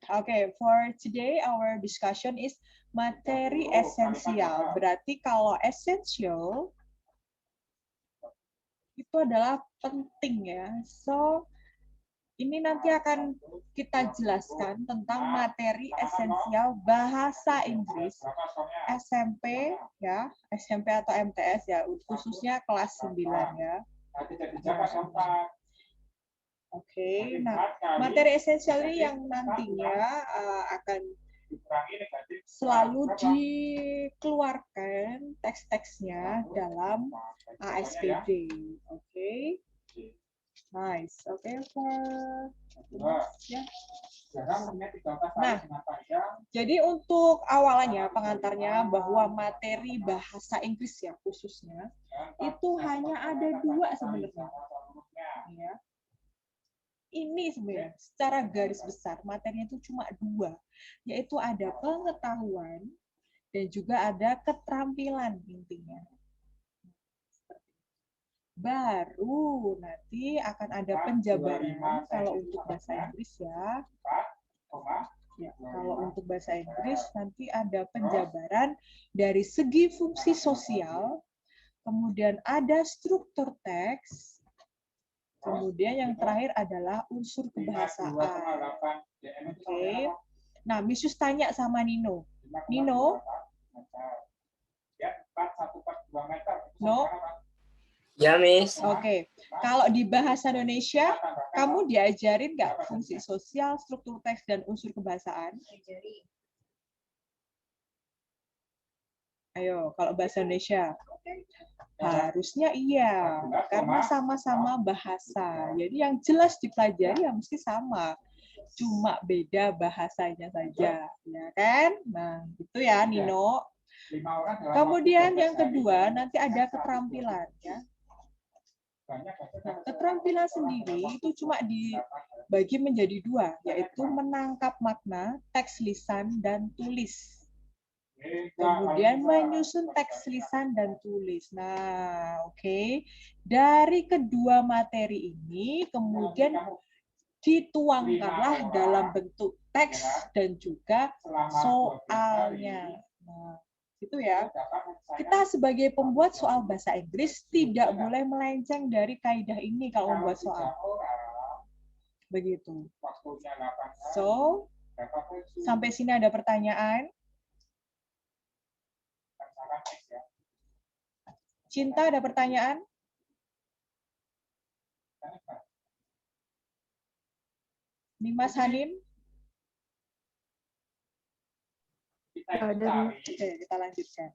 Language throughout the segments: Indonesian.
Okay, for today our discussion is materi esensial. Berarti kalau essential itu adalah penting ya. So, ini nanti akan kita jelaskan tentang materi esensial bahasa Inggris SMP ya, SMP atau MTS ya, khususnya kelas 9 ya. Oke, nah materi esensial ini yang nantinya akan selalu dikeluarkan teks-teksnya dalam ASPD. Oke. Nice. Oke, ya. Nah, jadi untuk awalnya pengantarnya bahwa materi bahasa Inggris ya khususnya itu hanya ada 2 sebenarnya. Ya. Ini sebenarnya secara garis besar materinya itu cuma 2, yaitu ada pengetahuan dan juga ada keterampilan intinya. Baru nanti akan ada penjabaran kalau untuk bahasa Inggris ya. Ya, kalau untuk bahasa Inggris nanti ada penjabaran dari segi fungsi sosial, kemudian ada struktur teks, kemudian yang terakhir adalah unsur kebahasaan. Oke. Nah, Misus tanya sama Nino. Nino? No? Ya, Miss. Oke. Kalau di bahasa Indonesia, kamu diajarin nggak fungsi sosial, struktur teks, dan unsur kebahasaan? Ayo, kalau bahasa Indonesia. Harusnya iya, karena sama-sama bahasa. Jadi yang jelas dipelajari ya mesti sama. Cuma beda bahasanya saja, ya kan? Nah, itu ya, Nino. Kemudian yang kedua, nanti ada keterampilan, ya. Nah, keterampilan sendiri itu cuma dibagi menjadi 2, yaitu menangkap makna, teks lisan, dan tulis. Kemudian menyusun teks lisan dan tulis. Nah, oke. Dari kedua materi ini, kemudian dituangkanlah dalam bentuk teks dan juga soalnya. Nah, itu ya. Kita sebagai pembuat soal bahasa Inggris tidak boleh melenceng dari kaidah ini kalau membuat soal. Begitu. So, sampai sini ada pertanyaan? Cinta ada pertanyaan? Dimas Hanin? Oke, kita lanjutkan.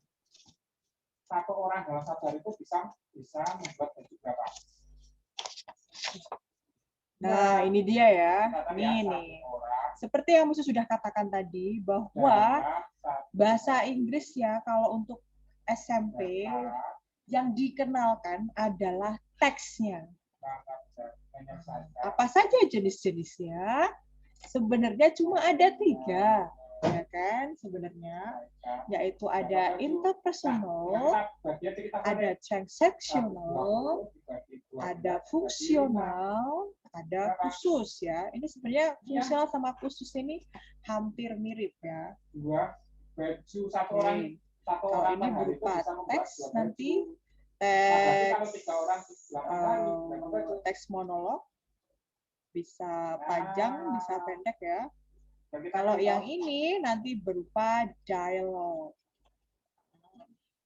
Satu orang dalam satu hari itu bisa membuat baju berapa? Nah, ini dia ya. Ini nih. Seperti yang Musa sudah katakan tadi, bahwa bahasa Inggris ya, kalau untuk SMP, yang dikenalkan adalah teksnya. Apa saja jenis-jenisnya? Sebenarnya cuma ada 3. Ya kan sebenarnya, yaitu ada interpersonal, ada transactional, ada fungsional, ada khusus ya. Ini sebenarnya fungsional sama khusus ini hampir mirip ya. Kalau ini berupa teks nanti teks monolog, bisa panjang, bisa pendek ya. Kalau yang ini nanti berupa dialog.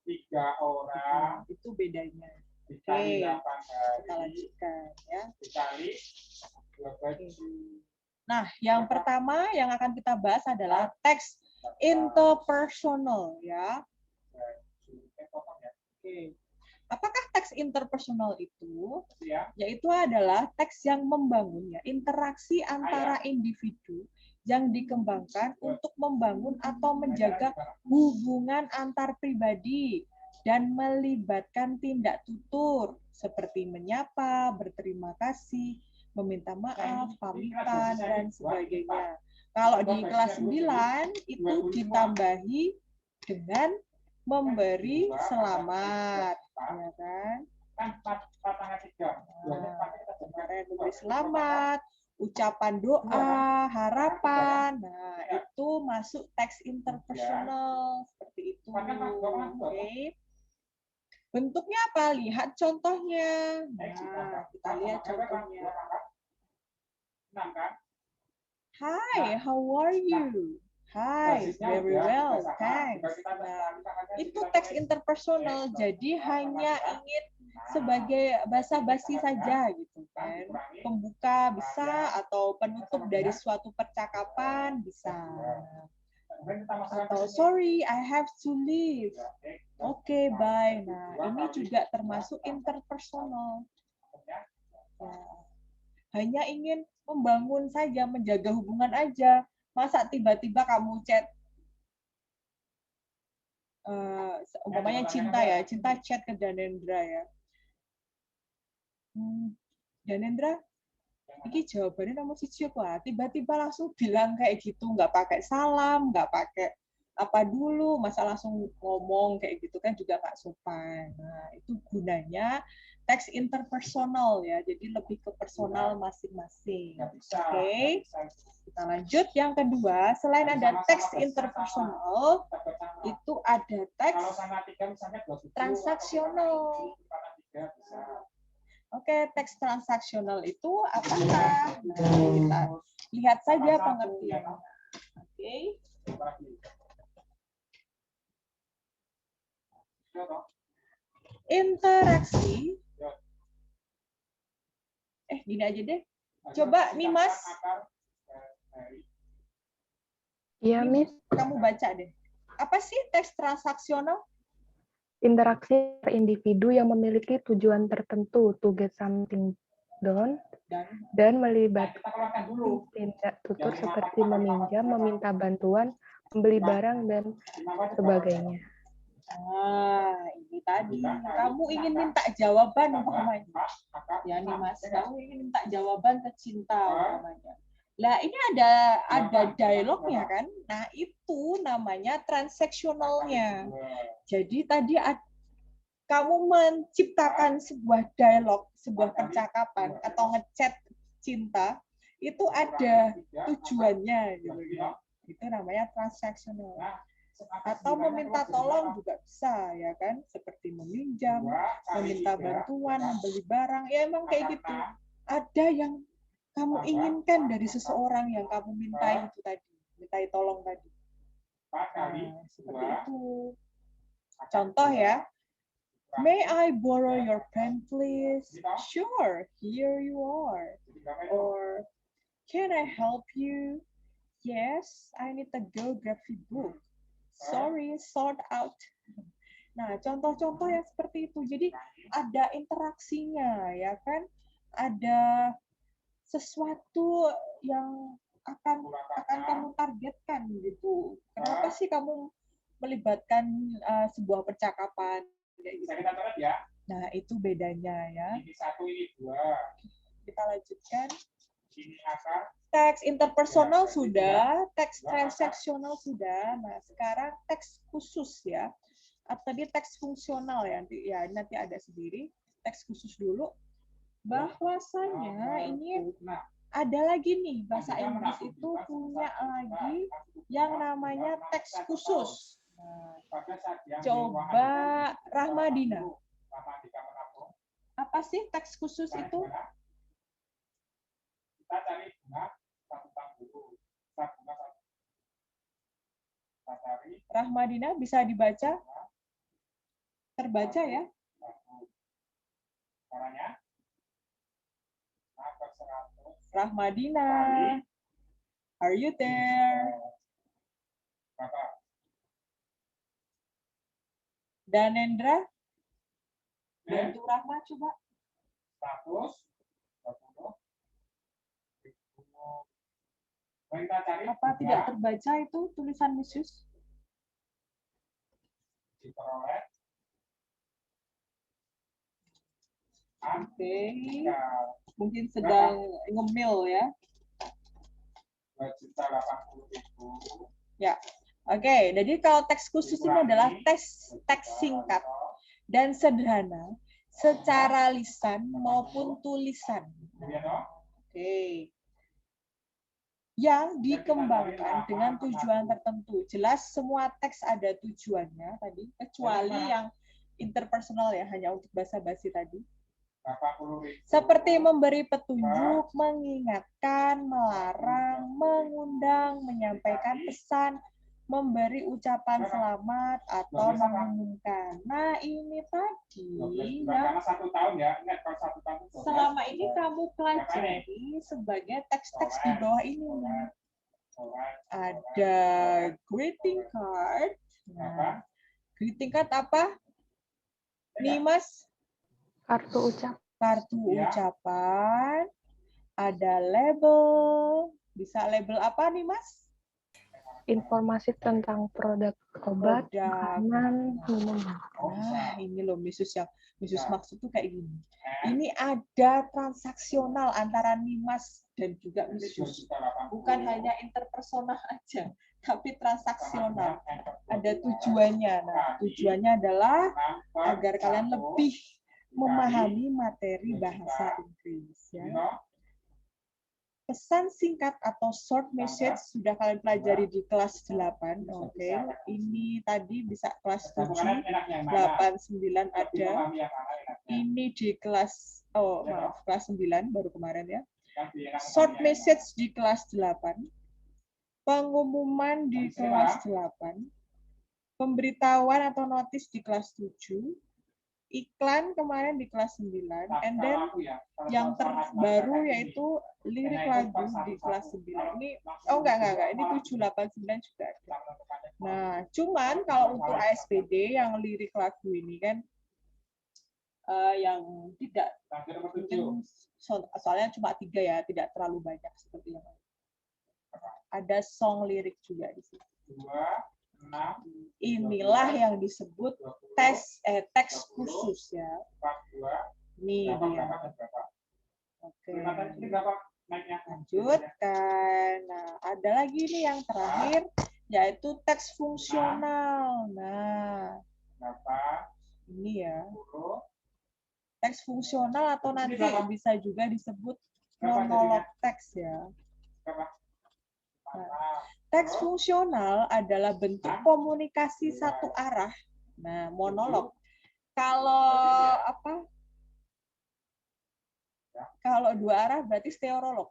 3 orang. Itu bedanya. Oke, kita lanjutkan ya. Nah, yang pertama yang akan kita bahas adalah teks interpersonal ya. Oke. Apakah teks interpersonal itu? Yaitu adalah teks yang membangun ya, interaksi antara individu yang dikembangkan untuk membangun atau menjaga hubungan antar pribadi dan melibatkan tindak tutur seperti menyapa, berterima kasih, meminta maaf, pamitan, dan sebagainya. Kalau di kelas 9 itu ditambahi dengan memberi selamat, ya kan? Kemarin memberi selamat, ucapan doa, harapan. Nah, itu masuk teks interpersonal seperti itu. Oke. Bentuknya apa? Lihat contohnya. Nah, kita lihat contohnya. Hi, how are you? Hi, very well, thanks. Nah, itu teks interpersonal, jadi hanya ingin sebagai basa-basi saja gitu kan. Pembuka bisa atau penutup dari suatu percakapan bisa. Atau sorry, I have to leave. Oke, bye. Nah, ini juga termasuk interpersonal. Nah, hanya ingin membangun saja, menjaga hubungan aja. Masa tiba-tiba kamu chat, umpamanya Cinta ya, Cinta chat ke Danendra ya. Danendra, ini jawabannya nomor siji apa? Tiba-tiba langsung bilang kayak gitu, nggak pakai salam, nggak pakai apa dulu, masa langsung ngomong kayak gitu kan juga nggak sopan. Nah, itu gunanya teks interpersonal ya, jadi lebih ke personal masing-masing. Oke, kita lanjut. Yang kedua, selain ada teks interpersonal, itu ada teks transaksional. Oke, teks transaksional itu apakah? Nah, kita lihat saja pengertiannya. Oke. Interaksi. Gini aja deh. Coba nih Mas. Iya, Miss. Kamu baca deh. Apa sih teks transaksional? Interaksi individu yang memiliki tujuan tertentu to get something done dan melibatkan tindak tutur seperti meminjam, meminta bantuan, membeli barang, dan sebagainya. Nah, ini tadi. Kamu ingin minta jawaban umpamanya. Ya nih Mas, kamu ingin minta jawaban ke Cinta umpamanya. Lah ini ada dialognya kan? Nah, itu namanya transaksionalnya. Jadi tadi kamu menciptakan sebuah dialog, sebuah percakapan atau ngechat Cinta, itu ada tujuannya gitu. Itu namanya transaksional. Atau meminta tolong juga bisa ya kan, seperti meminjam, meminta bantuan, membeli barang, ya emang kayak gitu. Ada yang kamu inginkan dari seseorang yang kamu mintai itu tadi, mintai tolong tadi. Nah, seperti itu. Contoh ya, may I borrow your pen please? Sure, here you are. Or can I help you? Yes, I need a geography book. Sorry, sort out. Nah, contoh-contoh yang seperti itu. Jadi ada interaksinya, ya kan? Ada sesuatu yang akan kamu targetkan gitu. Kenapa sih kamu melibatkan sebuah percakapan kayak gitu? Nah, itu bedanya ya. Ini satu, ini dua. Kita lanjutkan. Ini akar. Teks interpersonal sudah, teks transaksional sudah. Nah, sekarang teks khusus ya. Tadi teks fungsional ya. Nanti ada sendiri. Teks khusus dulu. Bahwasanya ini ada lagi nih, bahasa Inggris itu punya lagi yang namanya teks khusus. Nah, coba Rahmadina. Apa sih teks khusus itu? Kita cari bunga satu tang dulu. Bunga satu. Kita cari. Rahmadina bisa dibaca? Terbaca ya? Caranya? Rahmadina, are you there? Danendra, bantu Rahma coba. 120. Apa tidak terbaca itu tulisan Misius? Diperoleh. Oke, mungkin sedang ngemil ya. 2.080.000. Ya, oke. Jadi kalau teks khusus ini adalah teks singkat dan sederhana secara lisan maupun tulisan. Oke. yang dikembangkan dengan tujuan tertentu. Jelas semua teks ada tujuannya tadi, kecuali yang interpersonal ya, hanya untuk basa-basi tadi. Seperti memberi petunjuk, mengingatkan, melarang, mengundang, menyampaikan pesan, memberi ucapan selamat, atau mengumumkan. Nah, ini tadi yang Karena 1 tahun ya, ingat kalau 1 tahun itu 12. selama ini kamu pelajari sebagai teks-teks di bawah ini. Ada greeting card. Nah, greeting card apa? Nih, Mas. Kartu ucap. Kartu ucapan. Ada label. Bisa label apa nih, Mas? Informasi tentang produk obat, makanan, minuman. Nah, ini loh Misus yang Misus maksud tuh kayak gini. Ini ada transaksional antara Nimas dan juga Misus. Bukan hanya interpersonal aja, tapi transaksional. Ada tujuannya. Nah, tujuannya adalah agar kalian lebih memahami materi bahasa Inggris ya. Pesan singkat atau short message sudah kalian pelajari di kelas 8. Oke. Ini tadi bisa kelas 7, 8, 9 ada. Ini di kelas kelas 9 baru kemarin ya. Short message di kelas 8. Pengumuman di kelas 8. Pemberitahuan atau notis di kelas 7. Iklan kemarin di kelas 9, and then yang terbaru yaitu lirik lagu di kelas 9. Ini enggak, ini 7, 8, 9 juga ada. Nah, cuman kalau untuk ASPD yang lirik lagu ini kan yang tidak mungkin soalnya cuma 3 ya, tidak terlalu banyak seperti yang lain. Ada song lirik juga di sini. Inilah yang disebut teks khusus ya. Nih dia. Oke. Lanjutkan. Nah, ada lagi nih yang terakhir yaitu teks fungsional. Nah, ini ya. Teks fungsional atau nanti bisa juga disebut monolog teks ya. Nah, teks fungsional adalah bentuk komunikasi satu arah. Nah, monolog. Kalau Kalau 2 arah berarti stereolog.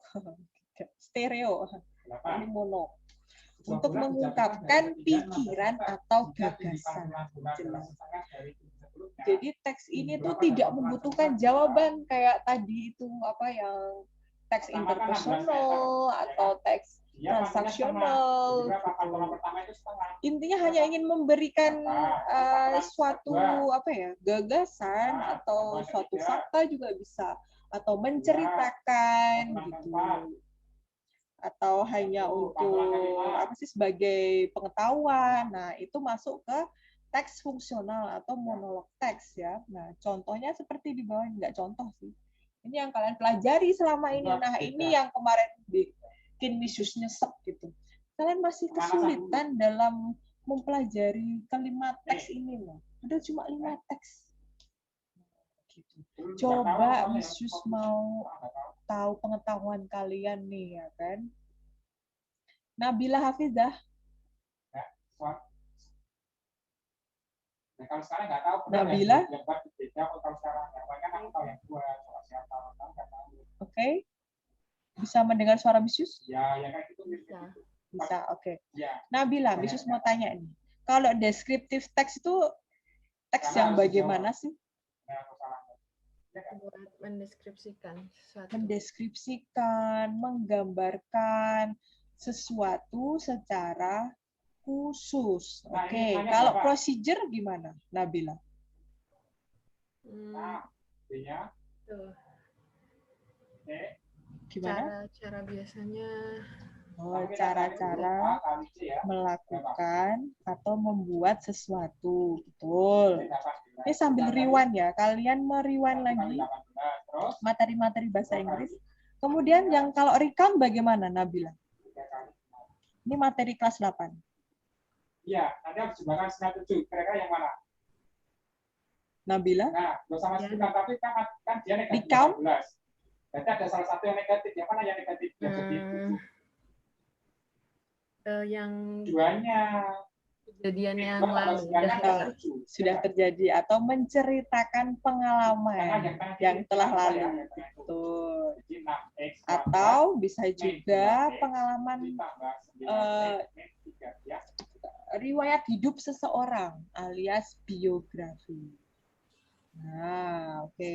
Stereo. Ini mono. Untuk mengungkapkan pikiran atau gagasan. Jelas. Jadi teks ini tuh tidak membutuhkan jawaban kayak tadi itu yang teks interpersonal atau teks transaksional. Intinya hanya ingin memberikan suatu gagasan atau suatu fakta juga bisa, atau menceritakan gitu, atau hanya untuk sebagai pengetahuan. Nah, itu masuk ke teks fungsional atau monolog teks ya. Nah, contohnya seperti di bawah, enggak contoh sih. Ini yang kalian pelajari selama ini. Nah, ini yang kemarin bikin Misus nyesek gitu. Kalian masih kesulitan dalam mempelajari kelima teks ini loh. Ada cuma 5 teks. Gitu. Coba Misus mau tahu pengetahuan kalian nih ya kan. Nabila Hafizah. Nah, kalau sekarang nggak tahu. Nabila. Oke. Bisa mendengar suara Misus? Ya kayak gitu. Bisa, oke. Nabila, Misus mau tanya nih. Kalau deskriptif teks itu teks yang bagaimana sih? Mendeskripsikan sesuatu. Mendeskripsikan, menggambarkan sesuatu secara khusus. Oke. Kalau procedure gimana, Nabila? Gimana? Cara biasanya. Cara-cara melakukan atau membuat sesuatu. Betul. Ini sambil rewind ya. Kalian merewind lagi materi-materi bahasa Inggris. Kemudian yang kalau recount bagaimana, Nabila? Ini materi kelas 8. Iya, nanti harus jumlahkan 97. Kira-kira yang mana? Nabila? Nah, sama sekitar, tapi kan dia negatif recount? 12. Berarti ada salah satu yang negatif. Yang mana yang negatif? Yang Tujuannya. kejadian yang Kalau lalu sebenarnya udah nggak setuju. sudah terjadi atau menceritakan pengalaman yang telah lalu. Betul. Jadi 6X Atau bisa juga pengalaman ditambah 9X min 3, ya. riwayat hidup seseorang alias biografi. Nah, oke.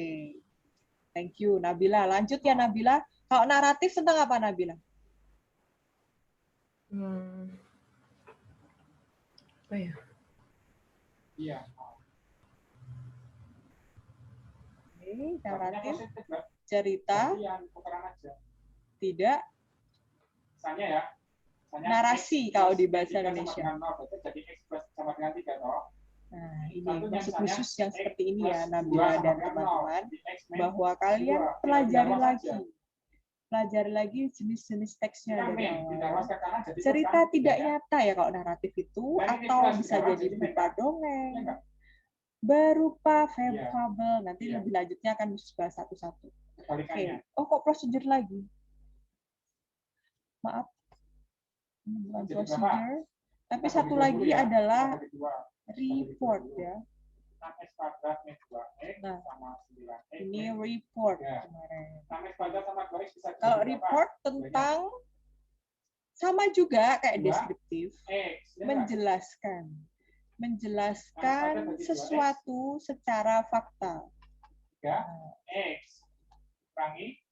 Thank you, Nabila. Lanjut ya, Nabila. Kalau naratif tentang apa, Nabila? apa ya? Iya. Oke, Artinya naratif, positif, Mbak. cerita, Jadi yang tukeran aja. tidak, Misalnya ya. misalnya narasi X kalau di plus bahasa 3 sama Indonesia. dengan 0, berarti jadi X plus sama dengan 3, toh. Nah, ini Satunya maksud misalnya khusus yang X seperti ini plus ya, 2 Nabila sama dan dengan 0, teman-teman, jadi X min bahwa kalian 2. pelajari Pindah lagi. saja. Pelajari lagi jenis-jenis teksnya Ini kan dari min, pindah awal. luas ke kanan jadi Cerita plus kan, tidak ya. nyata ya kalau naratif itu, Dan ini atau plus bisa pindah luas jadi jadi min, berupa kan? dongeng, Iya nggak? berupa Iya. fabel. Nanti Iya. lebih lanjutnya akan bahas satu-satu. Oke. Kebalikannya. Oh, kok prosedur lagi? Maaf. Ini bukan Jadi prosedur. Tapi Kita satu bagi dua lagi dulu ya. adalah Kita bagi dua. report ya. 6X kuadrat min 2X Nah, sama 9X ini min report Ya. kemarin. 6X kuadrat sama 2X bisa jadi Kalau berapa? report tentang sama juga kayak Dua. deskriptif, X. Ya nggak? menjelaskan. Menjelaskan sesuatu secara fakta. 3X kurangi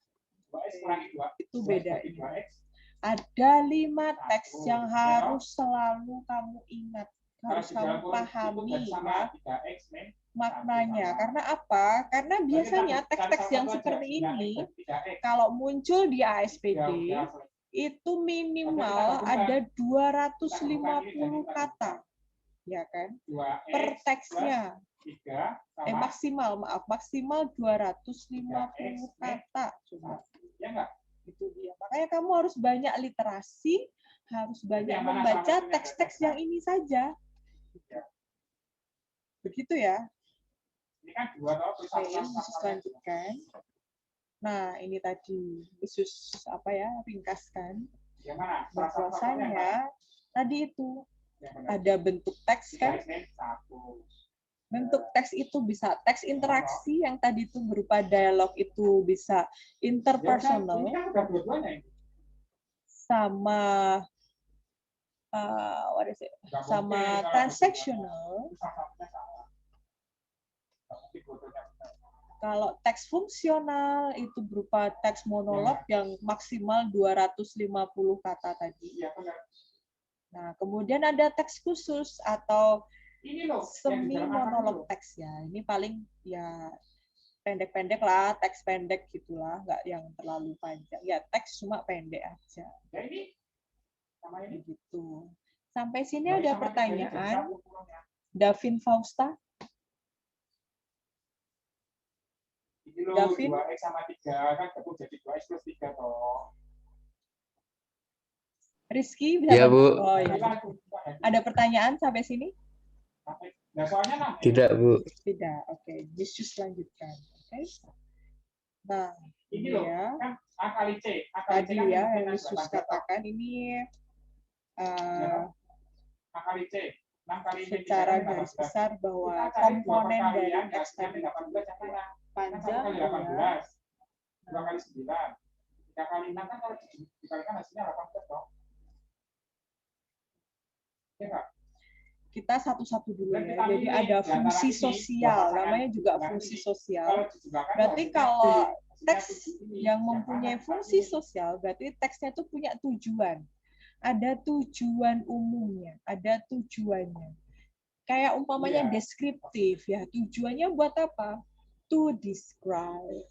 2X kurangi 2. Itu beda. 2X. Ada 5 teks yang harus selalu kamu ingat, harus kamu pahami ya, 3X min maknanya. Karena apa? Karena biasanya teks-teks yang seperti ini kalau muncul di ASPD itu minimal ada 250 kata, ya kan? Per teksnya. Maksimal 250 kata. Coba. Ya enggak? Itu dia. Makanya kamu harus banyak literasi, harus banyak membaca teks-teks yang ini saja. Begitu ya. Ini kan 2 toh. Oke, khusus lanjutkan. Nah, ini tadi khusus apa ya, ringkaskan. Yang mana? Bahwasanya tadi itu ada bentuk teks kan? Bentuk teks itu bisa teks interaksi yang tadi itu berupa dialog, itu bisa interpersonal, sama sama transactional. Kalau teks fungsional itu berupa teks monolog yang maksimal 250 kata tadi. Nah, kemudian ada teks khusus atau semi monolog teks ya. Ini paling ya pendek-pendek lah, teks pendek gitulah, nggak yang terlalu panjang. Ya teks cuma pendek aja. Begitu. Sampai sini ada pertanyaan. Davin Fausta. Davin 2X sama 3 kan ketemu jadi 2X plus 3 toh. Rizky bisa Ya, Bu. Oh, ya. Ada pertanyaan sampai sini? Nah, soalnya Tidak, Bu. Tidak. Oke, Yesus lanjutkan. Oke. Nah, ini loh, ya. kan A kali C. Tadi ya yang Yesus katakan ini A kali C. 6 kali secara garis besar bahwa komponen dari teks tadi panjang ya. 2 kali 9. 3 kali 6 kan kalau dikalikan hasilnya 18 dong. Ya enggak? Kita satu-satu dulu ya. Jadi ada fungsi sosial, namanya juga fungsi sosial. Berarti kalau teks yang mempunyai fungsi sosial, berarti teksnya itu punya tujuan. Ada tujuan umumnya, ada tujuannya. Kayak umpamanya deskriptif ya, tujuannya buat apa? To describe.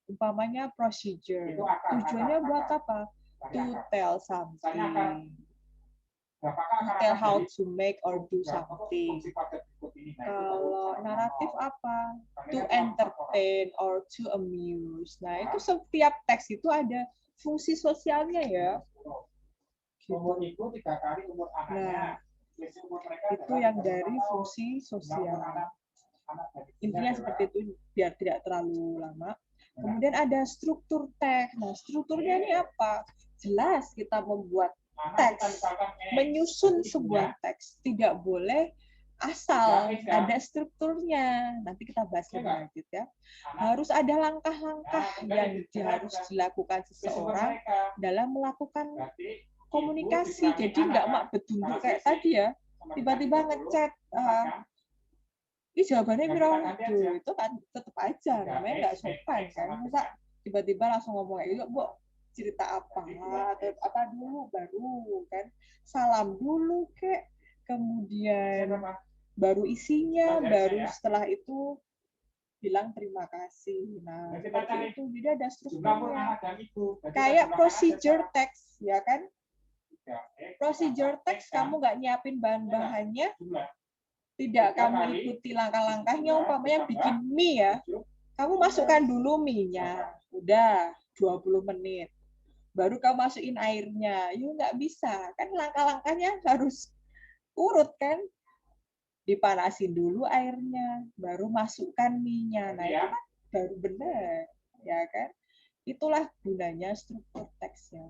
Umpamanya procedure, tujuannya buat apa? To tell something. To tell how to make or do something. Kalau naratif apa? To entertain or to amuse. Nah, itu setiap teks itu ada fungsi sosialnya ya. Umur itu 3 kali umur anaknya. Itu yang dari fungsi sosial. Intinya seperti itu biar tidak terlalu lama. Kemudian ada struktur teks. Nah, strukturnya ini apa? Jelas kita membuat teks, menyusun sebuah teks tidak boleh asal, ada strukturnya. Nanti kita bahas lebih lanjut ya. Harus ada langkah-langkah yang harus dilakukan seseorang dalam melakukan komunikasi. Jadi nggak mak bedunduk kayak tadi ya, tiba-tiba ngechat, ini jawabannya Mirawaduh, itu kan tetap aja, namanya nggak sopan kan. Masa tiba-tiba langsung ngomong kayak gitu, Bu, cerita apa atau apa dulu baru kan, salam dulu kek, kemudian baru isinya, baru setelah itu bilang terima kasih. Nah, seperti itu. Jadi ada strukturnya. Kayak procedure text, ya kan? Procedure text kamu nggak nyiapin bahan-bahannya, tidak kamu ikuti langkah-langkahnya, umpamanya bikin mie ya, kamu masukkan dulu mie-nya, udah 20 menit. Baru kamu masukin airnya, yuk nggak bisa. Kan langkah-langkahnya harus urut kan. Dipanasin dulu airnya, baru masukkan mie-nya. Nah, itu kan baru benar, ya kan? Itulah gunanya struktur teksnya.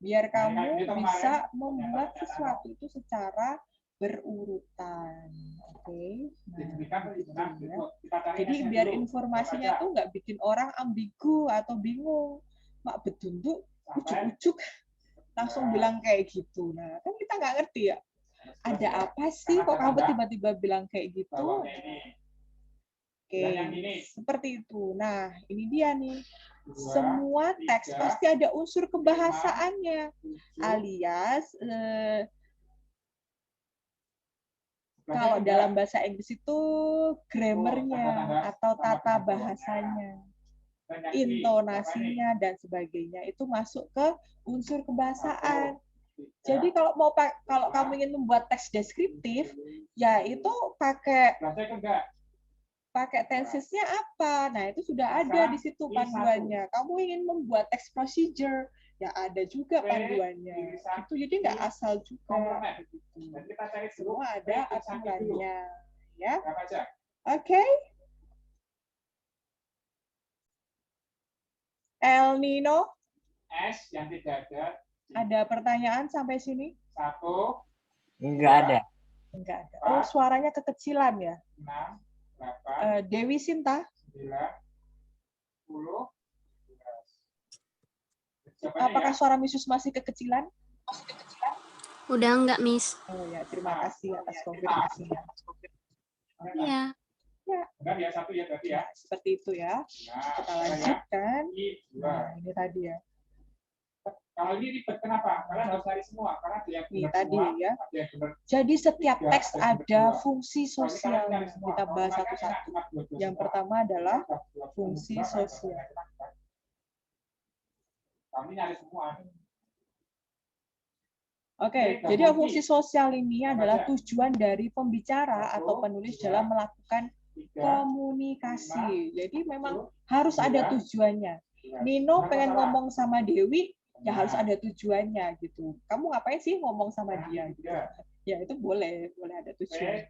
Biar kamu bisa membuat sesuatu itu secara berurutan. Oke. Nah, gitu ya. Jadi biar informasinya tuh nggak bikin orang ambigu atau bingung. Mak bedunduk, ujuk-ujuk langsung bilang kayak gitu. Nah, kan kita nggak ngerti ya. Ada apa sih kok kamu tiba-tiba bilang kayak gitu? Oke, seperti itu. Nah, ini dia nih. Semua teks pasti ada unsur kebahasaannya, alias kalau dalam bahasa Inggris itu grammarnya atau tata bahasanya, intonasinya dan sebagainya itu masuk ke unsur kebahasaan. Jadi kalau kamu ingin membuat teks deskriptif, ya itu pakai tensesnya apa. Nah, itu sudah ada di situ panduannya. Kamu ingin membuat teks procedure, ya ada juga panduannya. Itu jadi nggak asal juga. Semua ada aturannya, ya. Oke. El Nino. S yang tidak ada. Ada pertanyaan sampai sini? 1. Enggak ada. Enggak ada. Oh, suaranya kekecilan ya? 6, 8, Dewi Sinta. 9, 10, 11. Apakah suara Misus masih kekecilan? Udah enggak, Miss? Oh ya, terima kasih atas konfirmasinya. Iya. Enggak ya, 1 ya berarti ya. Seperti itu ya. Kita lanjutkan. Nah, ini tadi ya. Kalau ini ribet kenapa? Kalian harus cari semua karena dia Ini tadi ya. Jadi setiap teks ada fungsi sosialnya. Kita bahas satu-satu. Yang pertama adalah fungsi sosial. Kami nyari semua. Oke, jadi fungsi sosial ini adalah tujuan dari pembicara atau penulis dalam melakukan komunikasi. Jadi memang harus ada tujuannya. Nino pengen ngomong sama Dewi, ya harus ada tujuannya gitu. Kamu ngapain sih ngomong sama dia gitu. Ya itu boleh ada tujuan.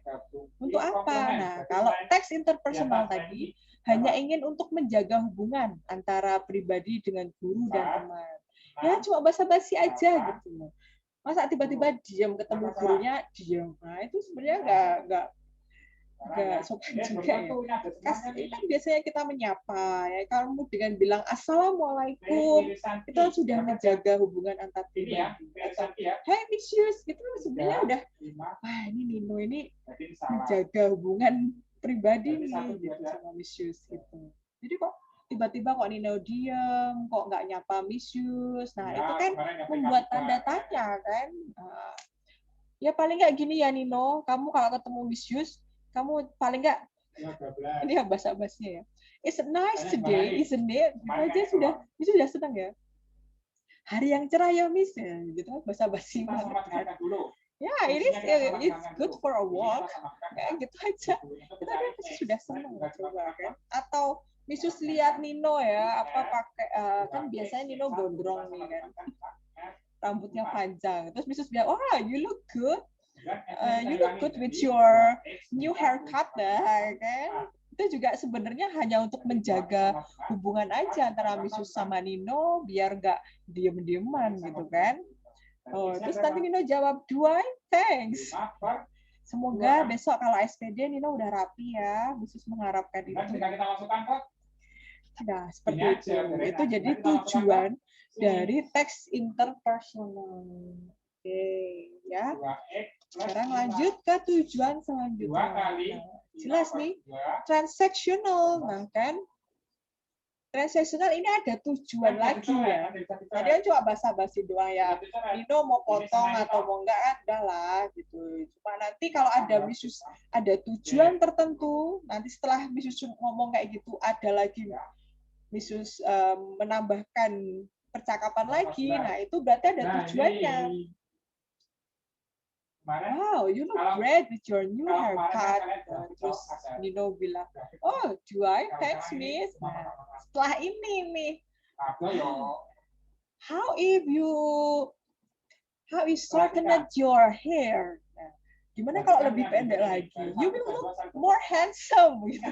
Untuk apa? Nah, kalau teks interpersonal tadi hanya ingin untuk menjaga hubungan antara pribadi dengan guru dan teman. Ya cuma basa-basi aja gitu. Masa tiba-tiba diam ketemu gurunya diam. Nah, itu sebenarnya nggak sopan juga ya. Kan biasanya kita menyapa ya. Kamu dengan bilang assalamualaikum itu sudah menjaga hubungan antar pribadi. Hey Missius, itu sebenarnya udah wah ini Nino ini menjaga hubungan pribadi nih gitu, sama Missius gitu. Jadi kok tiba-tiba kok Nino diam, kok nggak nyapa Missius. Nah, itu kan membuat tanda tanya kan. Ya paling nggak gini ya Nino, kamu kalau ketemu Missius kamu paling nggak ini ya bahasa-bahasanya ya. It's nice today, isn't it? Gitu aja sudah senang ya. Hari yang cerah ya Miss, ya, gitu bahasa-basi banget. Ya, it's good for a walk. Ya, gitu aja. Kita pasti sudah senang coba kan. Atau Missus lihat Nino ya, apa pakai kan biasanya Nino gondrong nih kan. Rambutnya panjang. Terus Missus bilang, "Oh, you look good. You look good with your new haircut dah, kan?" Itu juga sebenarnya hanya untuk menjaga hubungan aja antara Missus sama Nino biar nggak diem-dieman gitu kan. Oh, terus nanti Nino jawab, do I? Thanks. Semoga besok kalau SPD Nino udah rapi ya. Khusus mengharapkan itu. Kita masukkan ke Nah, seperti itu. Itu jadi tujuan dari teks interpersonal. Oke, ya. 2X plus Sekarang lanjut ke tujuan 2 selanjutnya. kali Nah, jelas nih, 2. transactional. Nah, kan? Transactional ini ada tujuan lagi ya. Tadi kan cuma basa-basi doang ya. Nino mau potong atau mau enggak ada lah gitu. Cuma nanti kalau ada misus ada tujuan tertentu, nanti setelah misus ngomong kayak gitu ada lagi misus menambahkan percakapan lagi. Nah, itu berarti ada tujuannya. Wow, you look great with your new haircut. Nah, terus Nino bilang, oh, do I? Thanks, Miss. Nah, setelah ini nih, how if you shorten your hair? Nah, gimana kalau lebih pendek lagi? You will look more handsome. Gitu.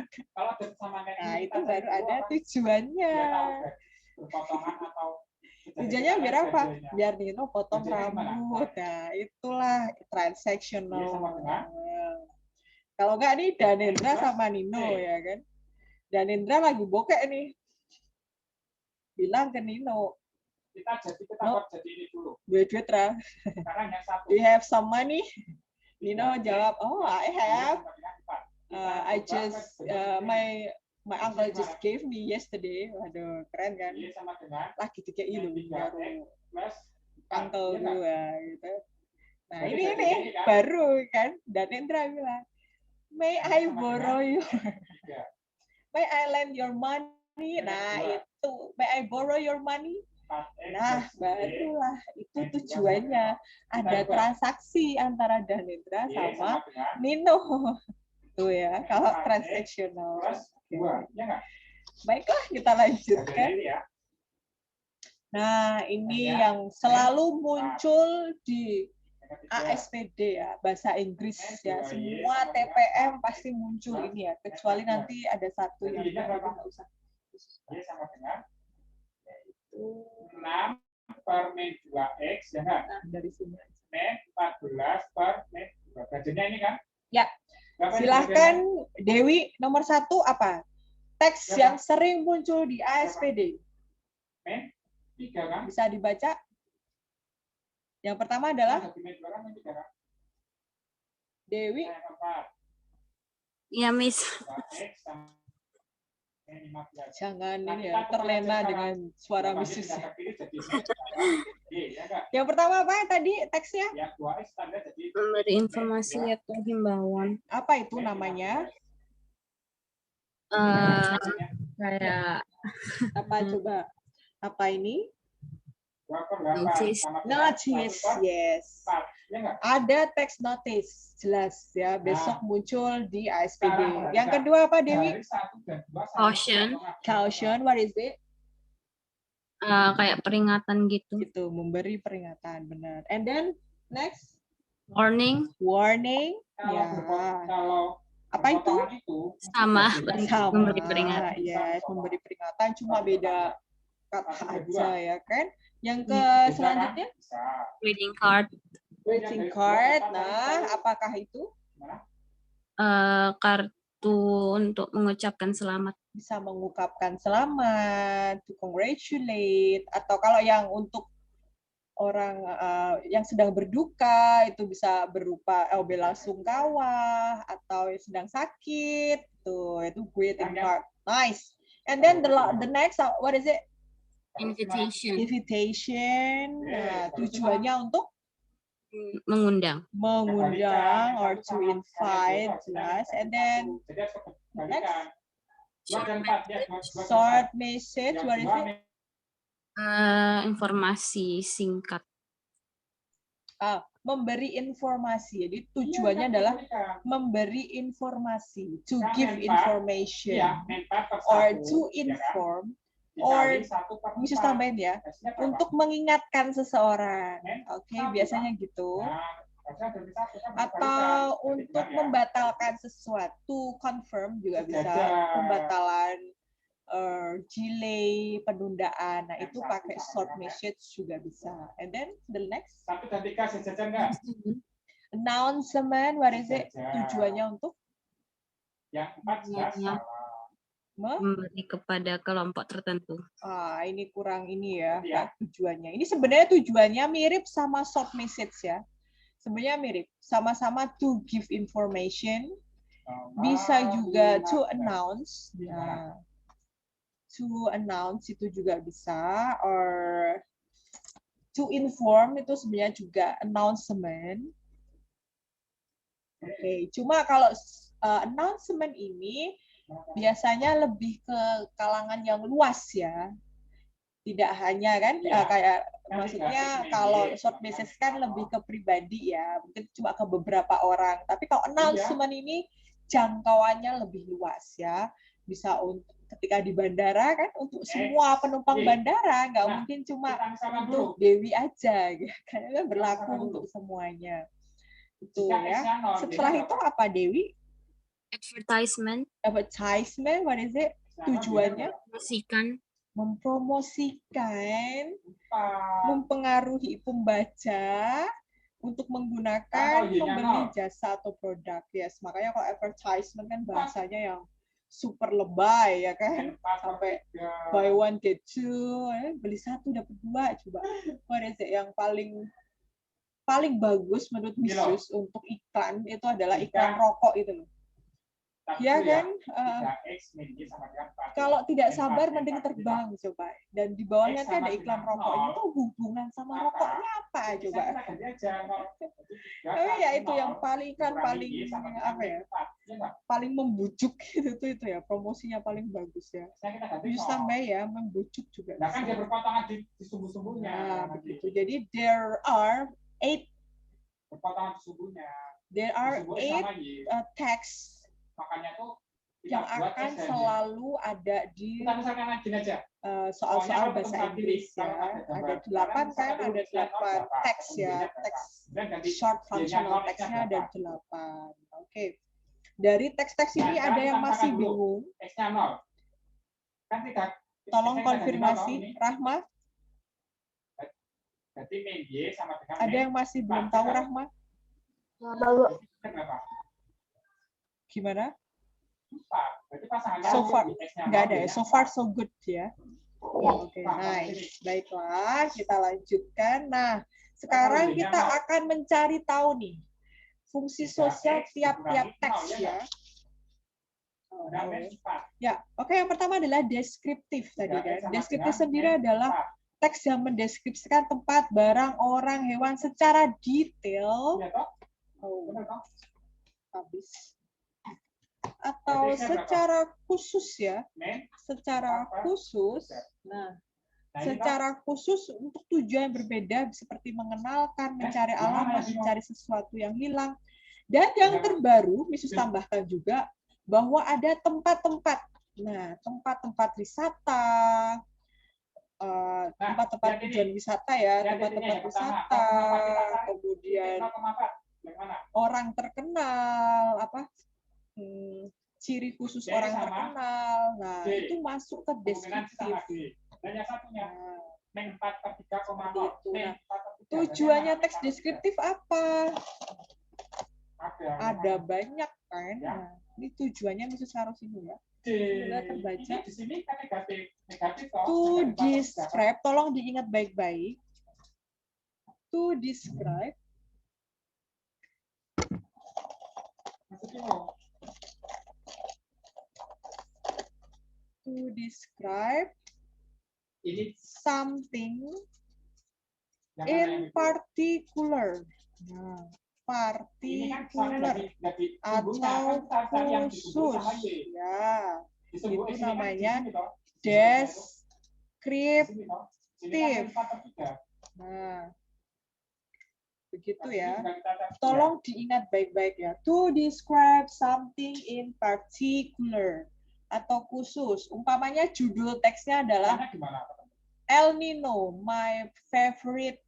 Nah, itu baru ada tujuannya. Tujuannya biar apa? Biar Nino potong rambut. Nah, itulah transactional. Kalau nggak nih Danendra sama Nino ya kan. Danendra lagi bokek nih. Bilang ke Nino. Kita jadi ini dulu. Duit Ra. Sekarang yang satu. Do you have some money? Nino jawab, oh I have. I just my uncle just gave me yesterday. Waduh, keren kan? Lagi dikei loh baru uncle gua gitu. Nah, ini baru kan. Dan Indra bilang, "May I borrow you? May I lend your money?" Nah, itu may I borrow your money? Nah, barulah itu tujuannya. Ada transaksi antara Danendra sama Nino. Tuh ya, kalau transaksional. Baiklah, kita lanjutkan. Nah, ini yang selalu muncul di ASPD ya, bahasa Inggris ya. Semua TPM pasti muncul ini ya, kecuali nanti ada satu yang nggak usah. Yaitu 6 per min 2X, ya kan? Nah, dari sini. Min 14 per min 2. Gajinya ini kan? Ya, silahkan Dewi, nomor 1 apa? Teks yang sering muncul di ASPD. Min 3 kan? Bisa dibaca? Yang pertama adalah Dewi. Ya, Miss. Jangan ini ya, terlena dengan suara misus. Yang pertama apa tadi teksnya? Memberi informasi atau himbauan. Apa itu namanya? Kayak Apa coba? Apa ini? Notice. Notice, yes. Ada teks notice, jelas ya. Besok muncul di ASPD. Yang kedua apa, Dewi? Caution. Caution, what is it? Kayak peringatan gitu. Itu, memberi peringatan, benar. And then, next? Warning. Warning. Ya. Apa itu? Sama. Sama. Memberi peringatan. Yes, memberi peringatan, cuma beda kata aja ya kan. Yang ke selanjutnya? Greeting card. Greeting card. Nah, apakah itu? Kartu untuk mengucapkan selamat. Bisa mengungkapkan selamat, to congratulate, atau kalau yang untuk orang yang sedang berduka itu bisa berupa bela sungkawa atau yang sedang sakit, itu greeting card. Nice. And then the next, what is it? Invitation. Invitation. Nah, tujuannya untuk Mengundang. or to invite, jelas. And then next, short message, what is it? Informasi singkat. Memberi informasi. Jadi tujuannya adalah memberi informasi, to give information, or to inform, or bisa tambahin ya, untuk mengingatkan seseorang. Oke, biasanya gitu. Atau untuk membatalkan sesuatu, confirm juga bisa, pembatalan delay, penundaan. Nah, itu pakai short message juga bisa. And then the next 1 dan 3 sejajar nggak? announcement, what is it? Tujuannya untuk Yang 4 jelas Ya. salah. Memberi kepada kelompok tertentu. Ini kurang ini ya, Iya. Kak, tujuannya. Ini sebenarnya tujuannya mirip sama short message ya. Sebenarnya mirip, sama-sama to give information, bisa juga to announce. Nah, to announce itu juga bisa, or to inform itu sebenarnya juga announcement. Oke, cuma kalau announcement ini biasanya lebih ke kalangan yang luas ya. Tidak hanya kan kayak maksudnya kalau short message kan lebih ke pribadi ya, mungkin cuma ke beberapa orang. Tapi kalau announcement ini jangkauannya lebih luas ya. Bisa untuk ketika di bandara kan untuk semua penumpang bandara, nggak mungkin cuma untuk Dewi aja, karena berlaku untuk semuanya. Itu ya. Setelah itu apa Dewi? Advertisement, Advertisement, what is it? Tujuannya mempromosikan, mempengaruhi pembaca untuk menggunakan membeli jasa atau produk. Yes, makanya kalau advertisement kan bahasanya yang super lebay ya kan, sampai buy one get two, beli 1 dapat 2. Coba what is it yang paling bagus menurut Miss Yus untuk iklan itu adalah iklan rokok itu loh. Ya kan, kalau tidak sabar mending terbang coba. Dan di bawahnya kan ada iklan rokoknya, itu hubungan sama rokoknya apa coba? Ya itu yang paling apa ya? Paling membujuk itu ya, promosinya paling bagus ya. Bisa tambah ya, membujuk juga. Nah kan dia berpotongan di sumbu-sumbunya. Nah, begitu. Jadi there are 8 berpotongan di sumbunya. There are 8 text makanya tuh yang akan selalu ada di soal-soal bahasa Inggris ya. Ada 8 kan, ada 8 teks ya, teks short functional text-nya ada 8. Oke. Dari teks-teks ini ada yang masih bingung. Tolong konfirmasi, Rahma. Ada yang masih belum tahu, Rahma? Gimana? So far, nggak ada ya. So far so good ya. Oke, nice. Baiklah, kita lanjutkan. Nah, sekarang kita akan mencari tahu nih fungsi sosial tiap-tiap teks ya. Ya, oke. Yang pertama adalah deskriptif tadi kan. Deskriptif sendiri adalah teks yang mendeskripsikan tempat, barang, orang, hewan secara detail. Habis. Atau secara khusus ya, secara khusus. Nah, secara khusus untuk tujuan yang berbeda seperti mengenalkan, mencari alamat, mencari sesuatu yang hilang. Dan yang terbaru, Misus tambahkan juga bahwa ada tempat-tempat. Nah, tempat-tempat wisata, tempat-tempat tujuan wisata ya, tempat-tempat wisata, kemudian orang terkenal, ciri khusus orang terkenal. Nah, itu masuk ke deskriptif. Tujuannya teks deskriptif apa? Ada banyak kan. Nah, ini tujuannya Misus taruh sini ya. Sudah terbaca. To describe, tolong diingat baik-baik. To describe. To describe something in particular. Nah, partikular atau khusus. Ya, itu namanya deskriptif. Nah, begitu ya. Tolong diingat baik-baik ya. To describe something in particular atau khusus. Umpamanya judul teksnya adalah El Nino, my favorite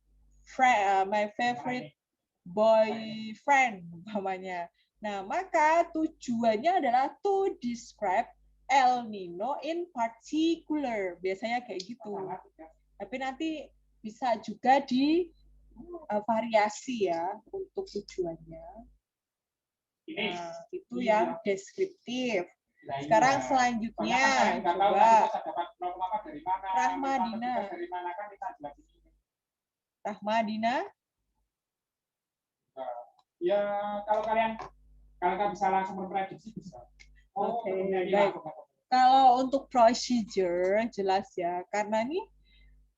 boyfriend umpamanya. Nah, maka tujuannya adalah to describe El Nino in particular. Biasanya kayak gitu. Tapi nanti bisa juga di variasi ya untuk tujuannya. Nah, itu yang deskriptif. Sekarang selanjutnya coba Rahmadina. Rahmadina. Ya, kalau kalian bisa langsung memprediksi bisa. Oke, baik. Kalau untuk procedure jelas ya, karena ini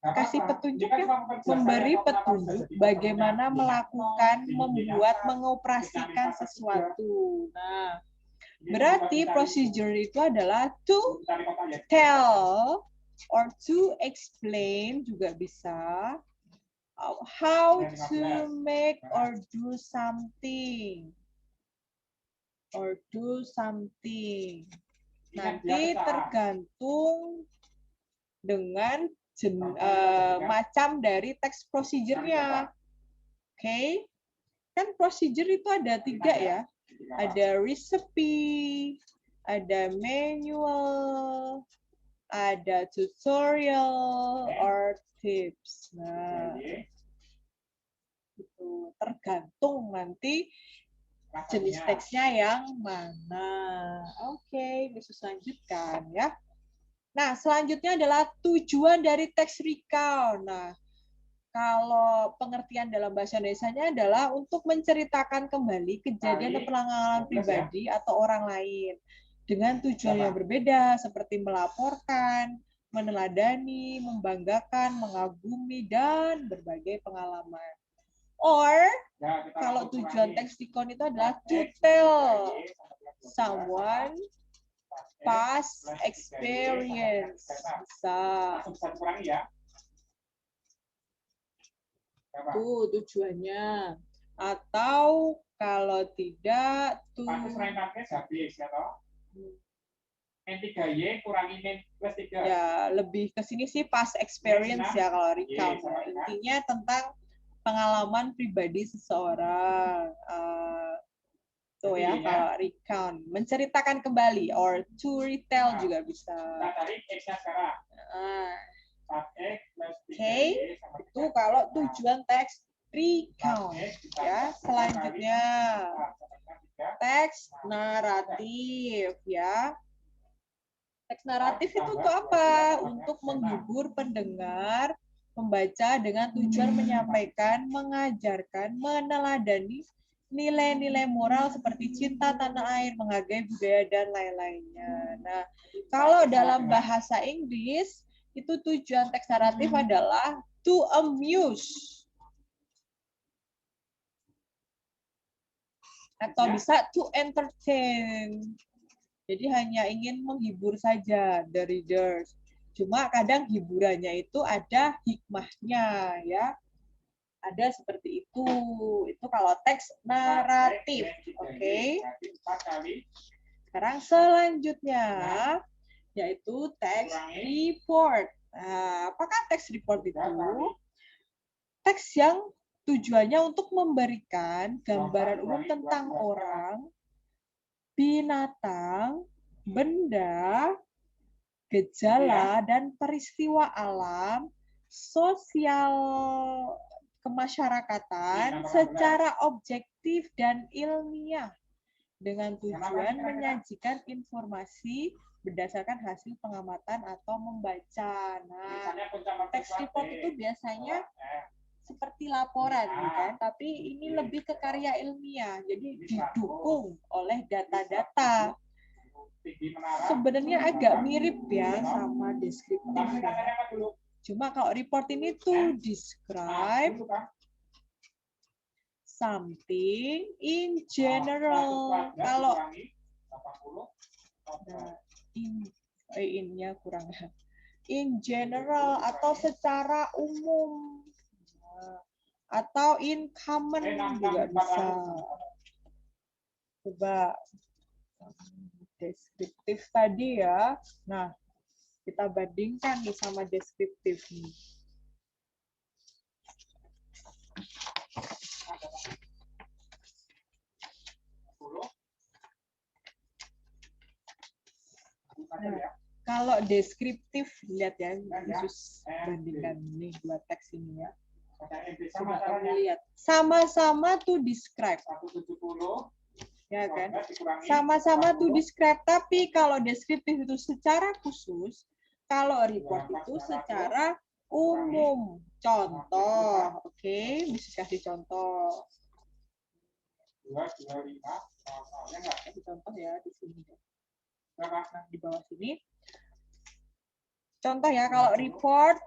kasih petunjuk ya, memberi petunjuk bagaimana melakukan, membuat, mengoperasikan sesuatu. Nah, berarti procedure itu adalah to tell or to explain juga bisa. How to make or do something. Or do something. Nanti tergantung dengan macam dari teks procedure-nya. Oke. Kan procedure itu ada 3 ya. Ada recipe, ada manual, ada tutorial, or tips. Nah, itu tergantung nanti jenis teksnya yang mana. Oke, bisa lanjutkan ya. Nah, selanjutnya adalah tujuan dari teks recount. Nah, kalau pengertian dalam bahasa Indonesianya adalah untuk menceritakan kembali kejadian atau pengalaman pribadi atau orang lain dengan tujuan yang berbeda seperti melaporkan, meneladani, membanggakan, mengagumi, dan berbagai pengalaman. Or, kalau tujuan teks recount itu adalah to tell someone past experience. Bisa. Itu tujuannya. Atau kalau tidak, tuh. N3Y kurangi N plus 3. Ya, lebih ke sini sih past experience ya kalau recount. Intinya tentang pengalaman pribadi seseorang. Tuh ya, kalau recount. Menceritakan kembali, or to retell juga bisa. Oke, itu kalau tujuan teks recount. Ya, selanjutnya teks naratif ya. Teks naratif itu untuk apa? Untuk menghibur pendengar, membaca dengan tujuan menyampaikan, mengajarkan, meneladani nilai-nilai moral seperti cinta tanah air, menghargai budaya, dan lain-lainnya. Nah, kalau dalam bahasa Inggris, itu tujuan teks naratif adalah to amuse. Atau bisa to entertain. Jadi hanya ingin menghibur saja the readers. Cuma kadang hiburannya itu ada hikmahnya ya. Ada seperti itu. Itu kalau teks naratif. Oke. Sekarang selanjutnya yaitu teks report. Nah, apakah teks report itu? Teks yang tujuannya untuk memberikan gambaran umum tentang orang, binatang, benda, gejala, dan peristiwa alam, sosial kemasyarakatan secara objektif dan ilmiah dengan tujuan menyajikan informasi berdasarkan hasil pengamatan atau membaca. Nah, teks report itu biasanya seperti laporan, kan? Tapi ini lebih ke karya ilmiah, jadi didukung oleh data-data. Sebenarnya agak mirip ya sama deskriptif. Cuma kalau report ini tuh describe something in general. Kalau in-nya kurang. In general atau secara umum. Atau in common juga bisa. Coba deskriptif tadi ya. Nah, kita bandingkan nih sama deskriptif nih. Nah, Kalau deskriptif, lihat ya, Yesus bandingkan nih dua teks ini ya. Coba kamu lihat, sama-sama to describe, 170 ya kan? dikurangi Sama-sama to describe, tapi kalau deskriptif itu secara khusus, kalau report itu secara umum. Contoh, oke, bisa kasih contoh. 225 soalnya enggak Kasih contoh ya di sini. berapa? Nah, di bawah sini. Contoh ya, kalau report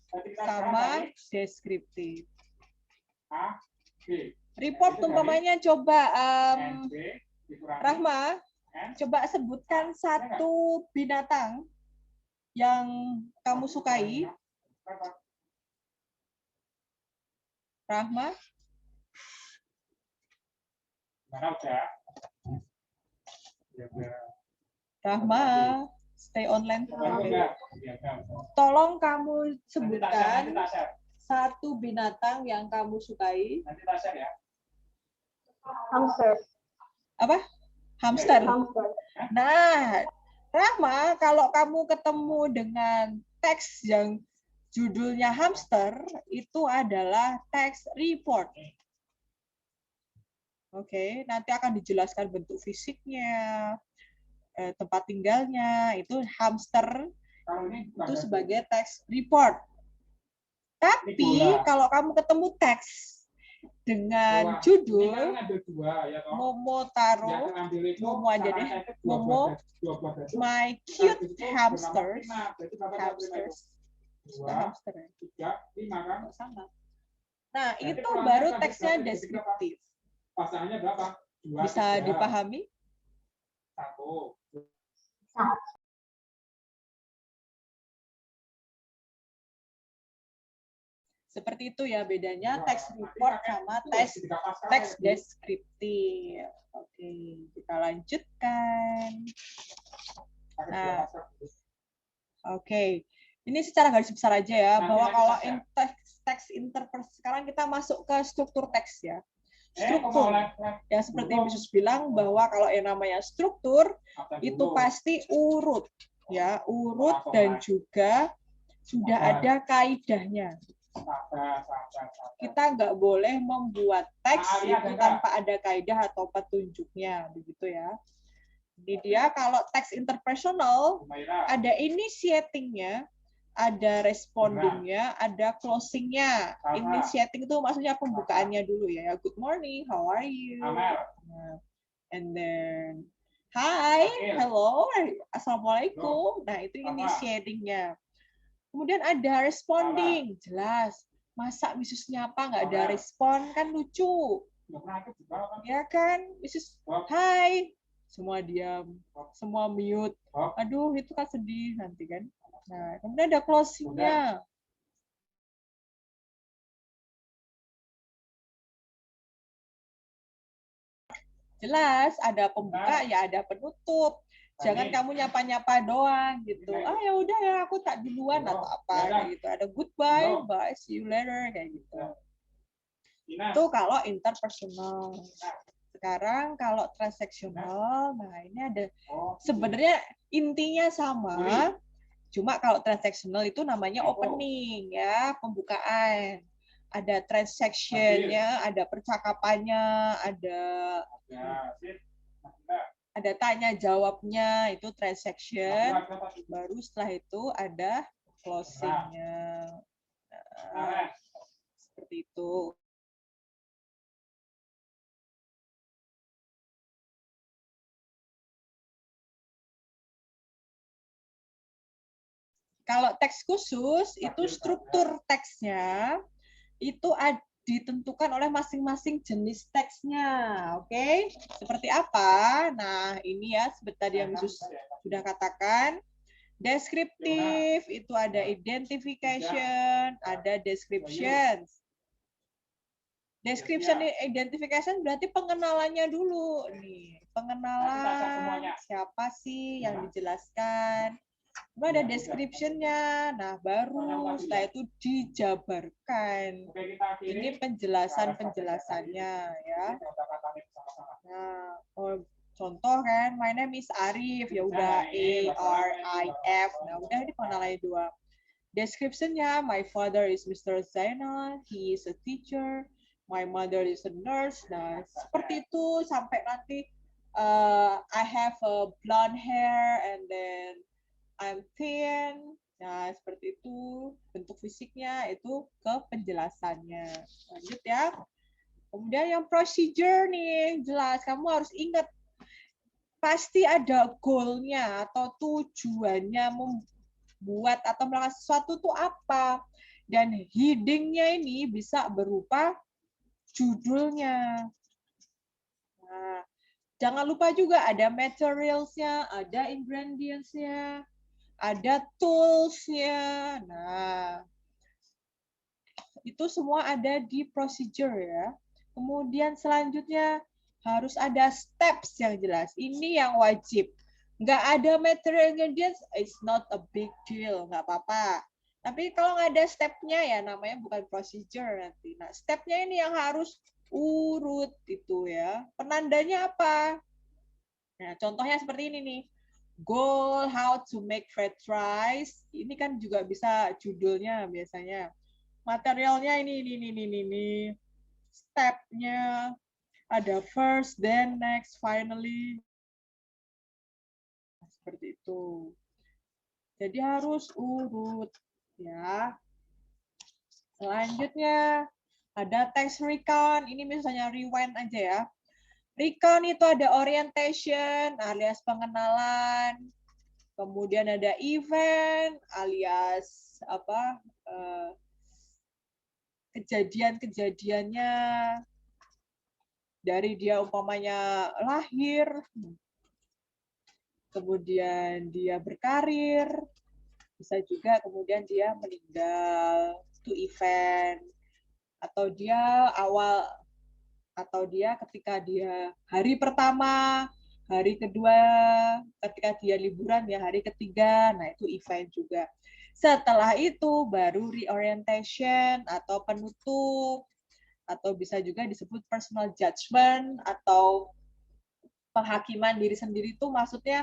Berarti kita sama sekarang deskriptif. A, B, Report umpamanya coba N, B, dikurangi Rahma, N, coba sebutkan satu binatang yang kamu sukai. berapa? Rahma, Mana udah? Ya udah. Rahma, stay online. Udah. Ya udah. Tolong kamu Nanti sebutkan tak share. satu binatang yang kamu sukai. Nanti tak share ya. Hamster. Apa? Hamster. Hamster. Nah, Rahma, kalau kamu ketemu dengan teks yang judulnya hamster, itu adalah teks report. Oke, nanti akan dijelaskan bentuk fisiknya, tempat tinggalnya, itu hamster Kalau ini itu sebagai teks report. Tapi bola. kalau kamu ketemu teks dengan judul ini kan ada dua ya toh. Momotaro, Yang ngambil itu Momo aja deh, caranya itu Momo, dua buah dadu. my Habis cute itu hamsters, bernama Tina. Berarti Bapak dapat lima itu. hamsters, hamster ya? 3, 5 kan? Sama. Nah, Berarti itu kurangnya baru berapa? teksnya Berarti deskriptif. Pasangannya berapa? 2, Bisa 3, dipahami? 1. Seperti itu ya bedanya teks report sama teks deskriptif. Oke, kita lanjutkan. Nah, oke. Ini secara garis besar aja ya, bahwa kalau teks interpersonal, sekarang kita masuk ke struktur teks ya. Struktur. Yang seperti yang Yesus bilang bahwa kalau yang namanya struktur itu pasti urut ya, urut dan juga sudah ada kaidahnya. Kita nggak boleh membuat teks itu tanpa ada kaidah atau petunjuknya, begitu ya. Ini dia kalau teks interpersonal ada initiating-nya, ada responding-nya, ada closing-nya. Initiating itu maksudnya pembukaannya dulu ya. Good morning, how are you? And then hi, hello, assalamualaikum. Nah itu initiating-nya. Kemudian ada responding, jelas. Masa Mrs. nyapa nggak ada respon, kan lucu. Ya kan, Mrs. Hai, semua diam, semua mute. Aduh, itu kan sedih nanti kan. Nah, kemudian ada closing-nya. Jelas, ada pembuka ya ada penutup. Jangan kamu nyapa-nyapa doang gitu. Ah ya udah ya aku tak duluan atau apa kayak gitu. Ada goodbye, bye, see you later kayak gitu. Itu kalau interpersonal. Sekarang kalau transaksional, nah ini ada sebenarnya intinya sama. Cuma kalau transaksional itu namanya opening ya, pembukaan. Ada transaction-nya, ada percakapannya, ada tanya jawabnya, itu transaction. Baru setelah itu ada closing-nya. Nah, seperti itu. Kalau teks khusus itu struktur teksnya itu ditentukan oleh masing-masing jenis teksnya, oke? Seperti apa? Nah, ini ya seperti tadi yang Yesus sudah katakan. Deskriptif itu ada identification, ada description. Description identification berarti pengenalannya dulu nih. Pengenalan siapa sih yang dijelaskan. Kemudian ada description-nya. Nah, baru setelah itu dijabarkan. Ini penjelasan-penjelasannya ya. Nah, Contoh kan, my name is Arif, ya udah A-R-I-F. Nah, udah ini pengenalannya 2. Description-nya, my father is Mr. Zainal, he is a teacher, my mother is a nurse. Nah, seperti itu sampai nanti I have a blonde hair and then I'm thin. Nah, seperti itu bentuk fisiknya, itu ke penjelasannya. Lanjut ya. Kemudian yang procedure nih, jelas kamu harus ingat pasti ada goal-nya atau tujuannya membuat atau melakukan sesuatu itu apa. Dan heading-nya ini bisa berupa judulnya. Nah, jangan lupa juga ada materials-nya, ada ingredients-nya, ada tools-nya. Nah, itu semua ada di procedure ya. Kemudian selanjutnya harus ada steps yang jelas. Ini yang wajib. Nggak ada material ingredients, it's not a big deal, nggak apa-apa. Tapi kalau nggak ada stepnya ya namanya bukan procedure nanti. Nah, stepnya ini yang harus urut itu ya. Penandanya apa? Nah, contohnya seperti ini nih. Goal, how to make fried rice. Ini kan juga bisa judulnya biasanya. Materialnya ini. Stepnya ada first, then next, finally. Seperti itu. Jadi harus urut ya. Selanjutnya ada text recount. Ini misalnya rewind aja ya. Recount itu ada orientation alias pengenalan. Kemudian ada event alias apa? Kejadian-kejadiannya dari dia umpamanya lahir, kemudian dia berkarir, bisa juga kemudian dia meninggal, itu event, atau dia awal, atau dia ketika dia hari pertama, hari kedua, ketika dia liburan ya hari ketiga, nah itu event juga. Setelah itu baru reorientation atau penutup, atau bisa juga disebut personal judgment atau penghakiman diri sendiri itu maksudnya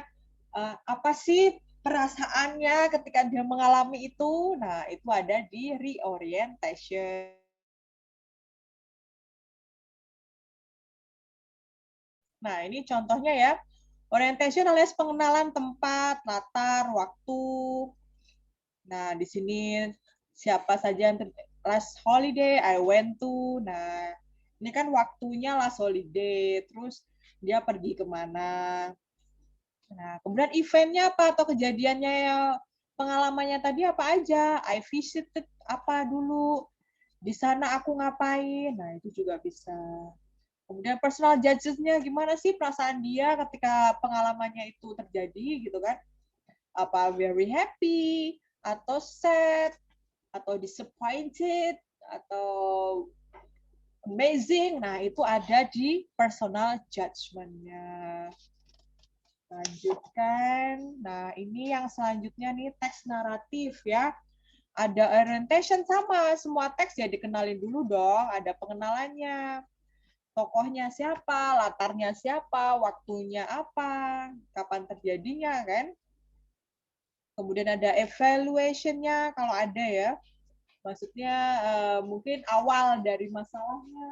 apa sih perasaannya ketika dia mengalami itu. Nah, itu ada di reorientation. Nah, ini contohnya ya. Orientation alias pengenalan tempat, latar, waktu. Nah, di sini siapa saja yang last holiday I went to. Nah, ini kan waktunya last holiday. Terus dia pergi kemana. Nah, kemudian eventnya apa atau kejadiannya ya, pengalamannya tadi apa aja. I visited apa dulu. Di sana aku ngapain. Nah, itu juga bisa. Kemudian personal judgment-nya gimana sih perasaan dia ketika pengalamannya itu terjadi gitu kan. Apa very happy, atau sad, atau disappointed, atau amazing. Nah, itu ada di personal judgment-nya. Lanjutkan. Nah, ini yang selanjutnya nih teks naratif ya. Ada orientation sama, semua teks ya dikenalin dulu dong, ada pengenalannya. Tokohnya siapa, latarnya siapa, waktunya apa, kapan terjadinya kan. Kemudian ada evaluation-nya kalau ada ya. Maksudnya mungkin awal dari masalahnya.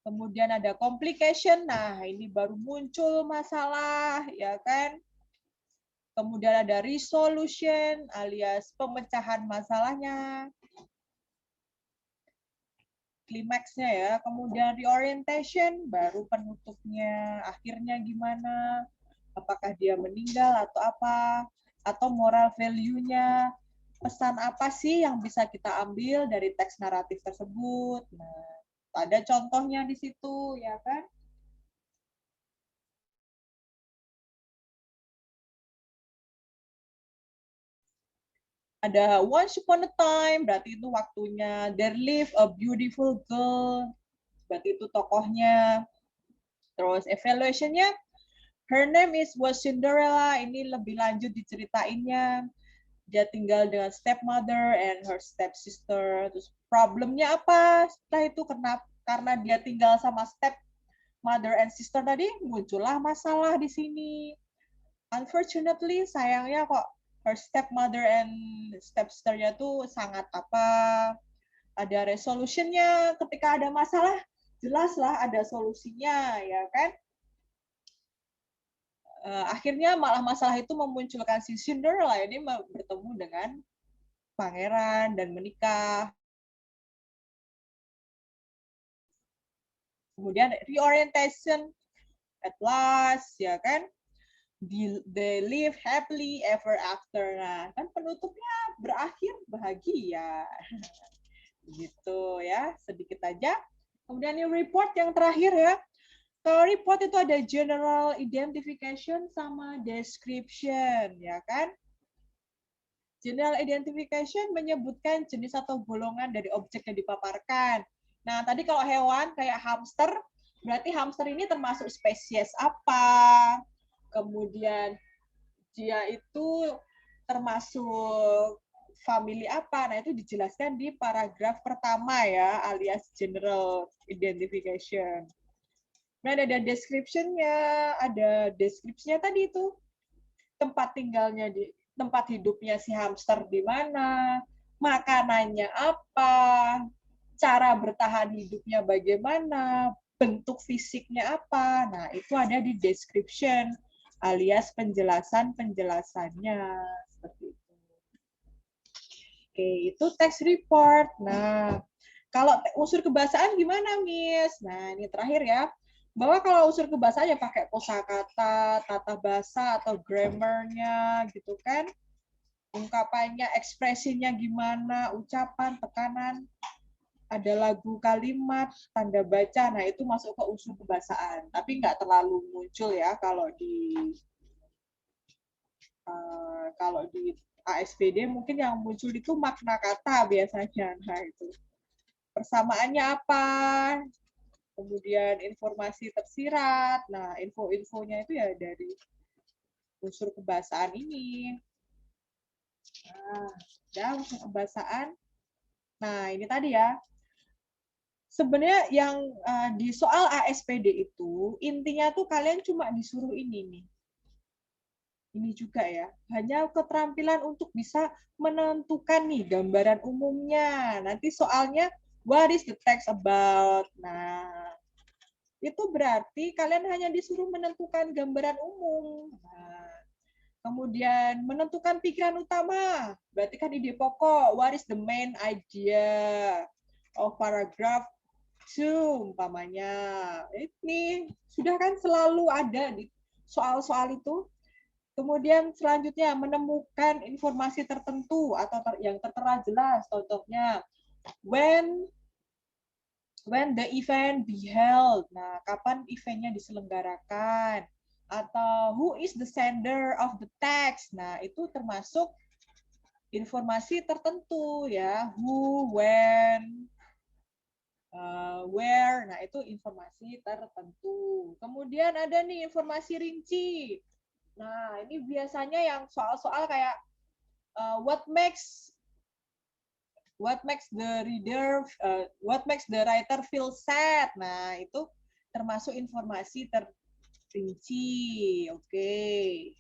Kemudian ada complication. Nah, ini baru muncul masalah ya kan. Kemudian ada resolution alias pemecahan masalahnya. Klimaksnya ya. Kemudian reorientation baru penutupnya. Akhirnya gimana? Apakah dia meninggal atau apa? Atau moral value-nya, pesan apa sih yang bisa kita ambil dari teks naratif tersebut. Nah, ada contohnya di situ, ya kan? Ada once upon a time, berarti itu waktunya. There lived a beautiful girl, berarti itu tokohnya. Terus evaluation-nya, her name was Cinderella, ini lebih lanjut diceritainnya. Dia tinggal dengan stepmother and her stepsister. Terus problemnya apa? Setelah itu karena dia tinggal sama stepmother mother and sister tadi, muncullah masalah di sini. Unfortunately, sayangnya kok her stepmother and stepsister-nya tuh sangat ada resolution-nya. Ketika ada masalah, jelaslah ada solusinya, ya kan? Akhirnya malah masalah itu memunculkan si Cinderella ini bertemu dengan pangeran dan menikah. Kemudian reorientation at last, ya kan? They live happily ever after. Nah, kan penutupnya berakhir bahagia. Gitu ya, sedikit aja. Kemudian ini report yang terakhir ya. Kalau report itu ada general identification sama description, ya kan? General identification menyebutkan jenis atau golongan dari objek yang dipaparkan. Nah, tadi kalau hewan kayak hamster, berarti hamster ini termasuk spesies apa? Kemudian dia itu termasuk family apa? Nah, itu dijelaskan di paragraf pertama ya, alias general identification. Nah, ada description-nya, ada deskripsinya tadi itu. Tempat tinggalnya, tempat hidupnya si hamster di mana, makanannya apa, cara bertahan hidupnya bagaimana, bentuk fisiknya apa. Nah, itu ada di description, alias penjelasan-penjelasannya. Seperti itu. Oke, itu text report. Nah, kalau unsur kebahasaan gimana, Miss? Nah, ini terakhir ya. Bahwa kalau unsur kebahasaan ya pakai kosakata, tata bahasa, atau grammar-nya, gitu kan. Ungkapannya, ekspresinya gimana, ucapan, tekanan, ada lagu kalimat, tanda baca, nah itu masuk ke unsur kebahasaan. Tapi nggak terlalu muncul ya kalau di ASPD mungkin yang muncul itu makna kata biasanya. Nah itu persamaannya apa, kemudian informasi tersirat. Nah info-infonya itu ya dari unsur kebahasaan ini. Nah, ya unsur kebahasaan. Nah ini tadi ya. Sebenarnya yang di soal ASPD itu intinya tuh kalian cuma disuruh ini nih. Ini juga ya, hanya keterampilan untuk bisa menentukan nih gambaran umumnya. Nanti soalnya what is the text about? Nah, itu berarti kalian hanya disuruh menentukan gambaran umum. Nah, kemudian menentukan pikiran utama, berarti kan ide pokok. What is the main idea of paragraph 2 umpamanya. Ini sudah kan selalu ada di soal-soal itu. Kemudian selanjutnya menemukan informasi tertentu atau yang tertera jelas. Contohnya when the event be held. Nah, kapan eventnya diselenggarakan? Atau who is the sender of the text? Nah, itu termasuk informasi tertentu ya. Who, when, where. Nah, itu informasi tertentu. Kemudian ada nih informasi rinci. Nah, ini biasanya yang soal-soal kayak what makes the reader, what makes the writer feel sad. Nah, itu termasuk informasi terperinci. Oke.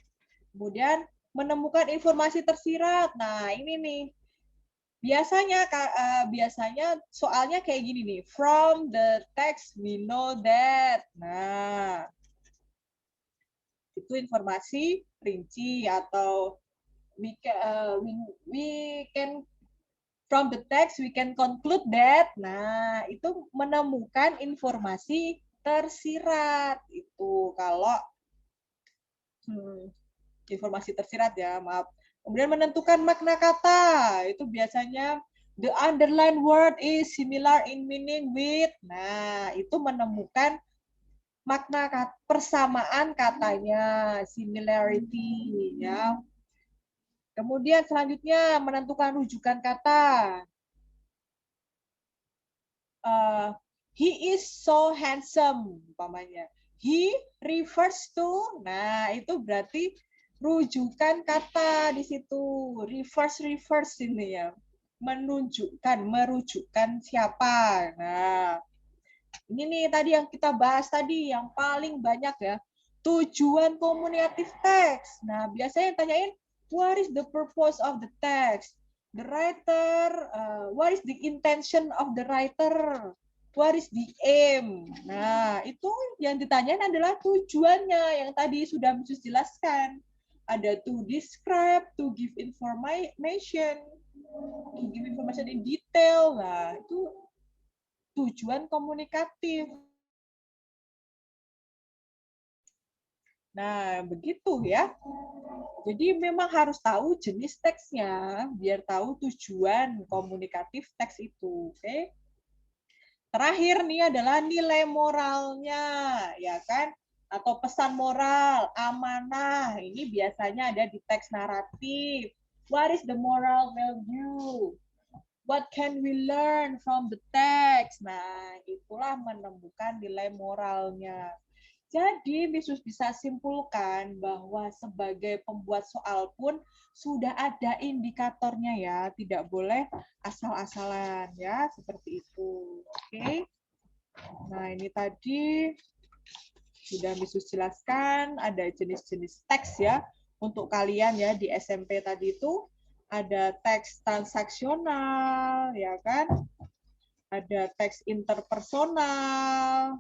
Kemudian menemukan informasi tersirat. Nah, ini nih. Biasanya soalnya kayak gini nih. From the text we know that. Nah, itu informasi rinci atau we can from the text we can conclude that. Nah, itu menemukan informasi tersirat. Itu kalau informasi tersirat ya, maaf. Kemudian menentukan makna kata. Itu biasanya the underlined word is similar in meaning with. Nah, itu menemukan makna persamaan katanya, similarity ya. Kemudian selanjutnya menentukan rujukan kata. He is so handsome umpamanya. He refers to. Nah, itu berarti rujukan kata di situ. Reverse ini ya. Menunjukkan, merujukkan siapa. Nah, Ini nih tadi yang kita bahas tadi, yang paling banyak ya. Tujuan komunikatif teks. Nah, biasanya yang tanyain, what is the purpose of the text? The writer, what is the intention of the writer? What is the aim? Nah, itu yang ditanyain adalah tujuannya yang tadi sudah Misus jelaskan. Ada to describe, to give information, to give information in detail. Nah, itu tujuan komunikatif. Nah, begitu ya. Jadi memang harus tahu jenis teksnya, biar tahu tujuan komunikatif teks itu. Oke? Terakhir nih adalah nilai moralnya, ya kan? Atau pesan moral, amanah. Ini biasanya ada di teks naratif. What is the moral value? What can we learn from the text? Nah, itulah menemukan nilai moralnya. Jadi, Misus bisa simpulkan bahwa sebagai pembuat soal pun sudah ada indikatornya ya, tidak boleh asal-asalan ya, seperti itu. Oke. Nah, ini tadi sudah Misus jelaskan, ada jenis-jenis teks ya, untuk kalian ya di SMP tadi itu ada teks transaksional, ya kan? Ada teks interpersonal,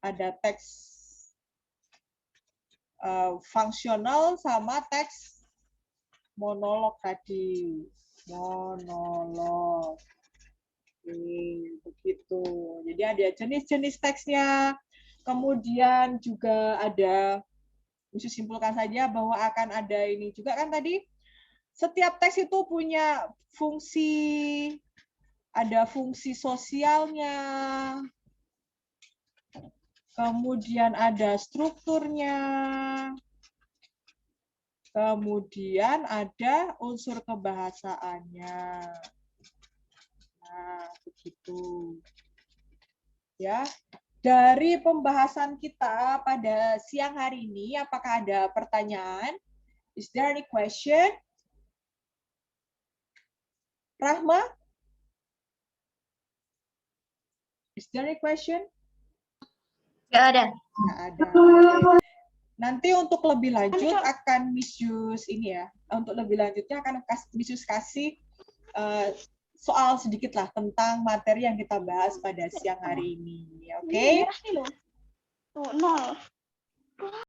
ada teks fungsional sama teks monolog tadi. Monolog. Begitu. Jadi ada jenis-jenis teksnya. Kemudian juga ada, bisa simpulkan saja bahwa akan ada ini juga kan tadi, setiap teks itu punya fungsi, ada fungsi sosialnya, kemudian ada strukturnya, kemudian ada unsur kebahasaannya. Nah, begitu. Ya. Dari pembahasan kita pada siang hari ini, apakah ada pertanyaan? Is there any question? Rahma? Is there any question? Nggak ada. Nggak ada. Okay. Nanti untuk lebih lanjut akan Miss Yus ini ya. Untuk lebih lanjutnya akan Miss Yus kasih soal sedikit lah tentang materi yang kita bahas pada siang hari ini. Oke? Tuh, 0.